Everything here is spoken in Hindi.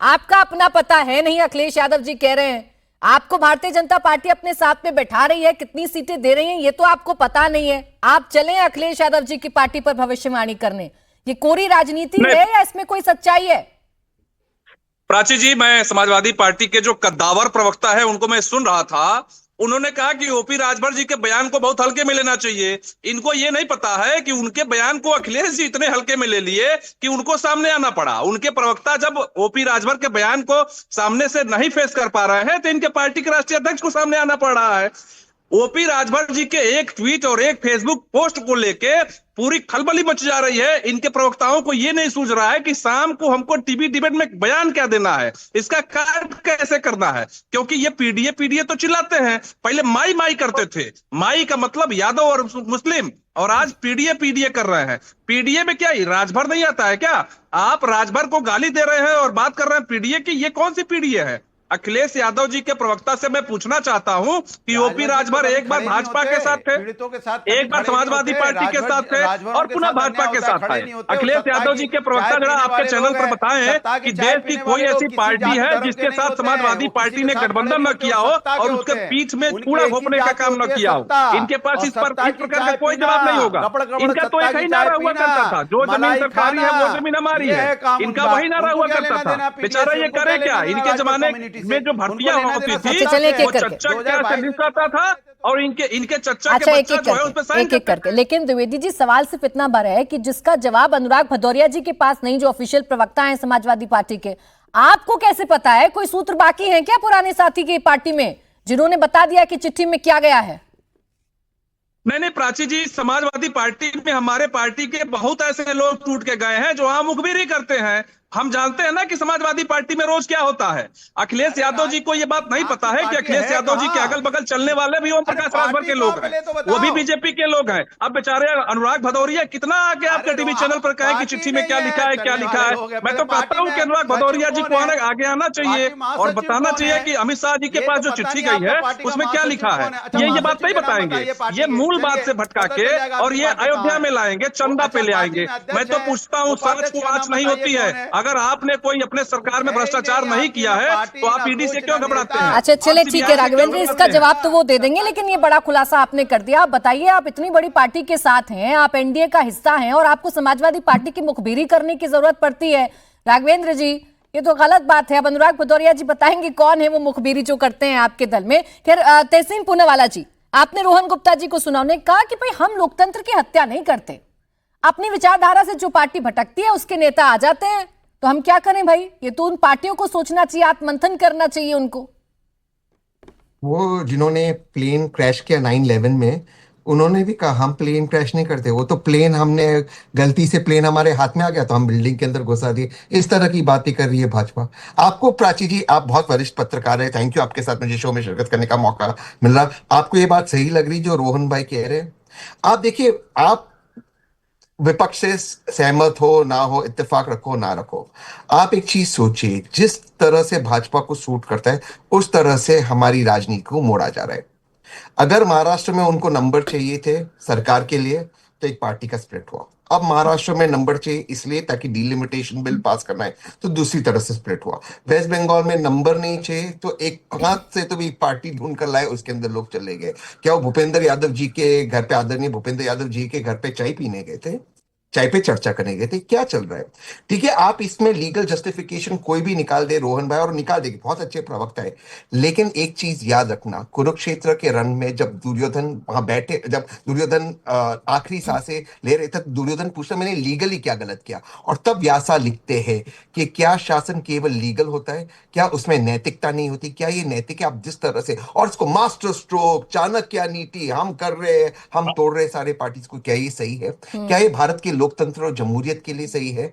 आपका अपना पता है नहीं, अखिलेश यादव जी कह रहे हैं आपको भारतीय जनता पार्टी अपने साथ में बैठा रही है, कितनी सीटें दे रही है ये तो आपको पता नहीं है। आप चलें अखिलेश यादव जी की पार्टी पर भविष्यवाणी करने, ये कोरी राजनीति है या इसमें कोई सच्चाई है? प्राची जी, मैं समाजवादी पार्टी के जो कद्दावर प्रवक्ता है उनको मैं सुन रहा था। उन्होंने कहा कि ओपी राजभर जी के बयान को बहुत हल्के में लेना चाहिए। इनको ये नहीं पता है कि उनके बयान को अखिलेश जी इतने हल्के में ले लिए कि उनको सामने आना पड़ा। उनके प्रवक्ता जब ओपी राजभर के बयान को सामने से नहीं फेस कर पा रहे हैं तो इनके पार्टी के राष्ट्रीय अध्यक्ष को सामने आना पड़ रहा है। ओपी राजभर जी के एक ट्वीट और एक फेसबुक पोस्ट को लेके पूरी खलबली मच जा रही है। इनके प्रवक्ताओं को यह नहीं सूझ रहा है कि शाम को हमको टीवी डिबेट में बयान क्या देना है, इसका कार्य कैसे करना है। क्योंकि ये पीडीए पीडीए तो चिल्लाते हैं, पहले माई माई करते थे, माई का मतलब यादव और मुस्लिम, और आज पीडीए पीडीए कर रहे हैं। पीडीए में क्या राजभर नहीं आता है क्या? आप राजभर को गाली दे रहे हैं और बात कर रहे हैं पीडीए की। ये कौन सी पीडीए है? अखिलेश यादव जी के प्रवक्ता से मैं पूछना चाहता हूं कि ओपी राजभर एक बार भाजपा के साथ थे, एक बार समाजवादी पार्टी के साथ थे और पुनः भाजपा के साथ आए। अखिलेश यादव जी के प्रवक्ता जरा आपके चैनल पर बताएं कि देश की कोई ऐसी पार्टी है जिसके साथ समाजवादी पार्टी ने गठबंधन न किया हो और उसके पीठ में कूड़ा घोपने का काम न किया हो। इनके पास इस प्रकार का कोई जवाब नहीं होगा। इनका तो एक ही नारा हुआ करता था, जो जमीन सरकारी है वो जमीन हमारी है। इनका वही नारा हुआ करता था। बेचारा ये करे क्या? इनके जमाने में जो भर्तियां होती थी वो चच्चा क्या निकलता था और इनके चच्चा के बच्चा जो है उस पे साइन एक करके। लेकिन द्विवेदी जी, सवाल सिर्फ इतना बड़ा है कि जिसका जवाब अनुराग भदौरिया जी के पास नहीं, जो ऑफिशियल प्रवक्ता हैं समाजवादी पार्टी के, आपको कैसे पता है? कोई सूत्र बाकी है क्या पुराने साथी की पार्टी में जिन्होंने बता दिया कि चिट्ठी में क्या गया है? नहीं प्राची जी, समाजवादी पार्टी में हमारे पार्टी के बहुत ऐसे लोग टूट के गए हैं जो आम मुखबिरी करते हैं। हम जानते हैं ना कि समाजवादी पार्टी में रोज क्या होता है। अखिलेश यादव जी को यह बात नहीं पता है कि अखिलेश यादव जी के अगल बगल चलने वाले भी ओम प्रकाश राजभर के लोग हैं, वो भी बीजेपी के लोग हैं। अब बेचारे अनुराग भदौरिया कितना आगे आपके टीवी चैनल पर कहे कि चिट्ठी में क्या लिखा है क्या लिखा है। मैं तो कहता हूं कि अनुराग भदौरिया जी को आगे आना चाहिए और बताना चाहिए कि अमित शाह जी के पास जो चिट्ठी गई है उसमें क्या लिखा है। ये बात नहीं बताएंगे, ये मूल बात से भटका के और ये अयोध्या में लाएंगे, चंदा पे ले आएंगे। मैं तो पूछता हूँ, सच को आंच नहीं होती है। अगर आपने कोई अपने सरकार में भ्रष्टाचार नहीं किया है तो आप ईडी से क्यों घबराते हैं? अच्छा चले ठीक है राघवेंद्र, इसका जवाब तो वो दे देंगे, लेकिन ये बड़ा खुलासा आपने कर दिया। आप बताइए, आप इतनी बड़ी पार्टी के साथ हैं, आप एनडीए का हिस्सा हैं और आपको समाजवादी पार्टी की मुखबिरी करने की जरूरत पड़ती है। राघवेंद्र जी, ये तो गलत बात है। अब अनुराग भदौरिया जी बताएंगे कौन है वो मुखबिरी जो करते हैं आपके दल में। खैर तहसीन पूनावाला जी, आपने रोहन गुप्ता जी को सुना, उन्होंने कहा कि भाई हम लोकतंत्र की हत्या नहीं करते, अपनी विचारधारा से जो पार्टी भटकती है उसके नेता आ जाते हैं, तो हम क्या करें भाई? ये तो उन पार्टियों को सोचना चाहिए, आत्ममंथन करना चाहिए उनको। वो जिन्होंने प्लेन क्रैश किया 9/11 में, उन्होंने भी कहा हम प्लेन क्रैश नहीं करते, वो तो प्लेन हमने गलती से प्लेन हमारे हाथ में आ गया तो हम बिल्डिंग के अंदर घुसा दिए। इस तरह की बातें कर रही है भाजपा। आपको प्राची जी, आप बहुत वरिष्ठ पत्रकार है, थैंक यू, आपके साथ मुझे शो में शिरकत करने का मौका मिल रहा। आपको ये बात सही लग रही जो रोहन भाई कह रहे हैं? आप देखिए, आप विपक्ष से सहमत हो ना हो, इत्तेफाक रखो ना रखो, आप एक चीज सोचिए, जिस तरह से भाजपा को सूट करता है उस तरह से हमारी राजनीति को मोड़ा जा रहा है। अगर महाराष्ट्र में उनको नंबर चाहिए थे सरकार के लिए तो एक पार्टी का स्प्लिट हुआ। अब महाराष्ट्र में नंबर चाहिए इसलिए ताकि डिलिमिटेशन बिल पास करना है तो दूसरी तरह से स्प्लिट हुआ। वेस्ट बंगाल में नंबर नहीं चाहिए तो एक हाथ से तो भी पार्टी ढूंढ कर लाए, उसके अंदर लोग चले गए। क्या वो भूपेंद्र यादव जी के घर पे, आदरणीय भूपेंद्र यादव जी के घर पे चाय पीने गए थे, चाय पे चर्चा करने गए थे? क्या चल रहा है? ठीक है, आप इसमें लीगल जस्टिफिकेशन कोई भी निकाल दे रोहन भाई, और निकाल देगी, बहुत अच्छे प्रवक्ता है। लेकिन एक चीज याद रखना, कुरुक्षेत्र के रण में जब दुर्योधन वहां बैठे, जब दुर्योधन आखिरी सांसें ले रहे थे, दुर्योधन पूछता मैंने लीगली क्या गलत किया, और तब व्यासा लिखते हैं कि क्या शासन केवल लीगल होता है? क्या उसमें नैतिकता नहीं होती? क्या ये नैतिक है? आप जिस तरह से, और इसको मास्टर स्ट्रोक, चाणक्य नीति, हम कर रहे हैं, हम तोड़ रहे सारे पार्टीज को, क्या ये सही है? क्या ये भारत के लोकतंत्र और जमहूरियत के लिए सही है?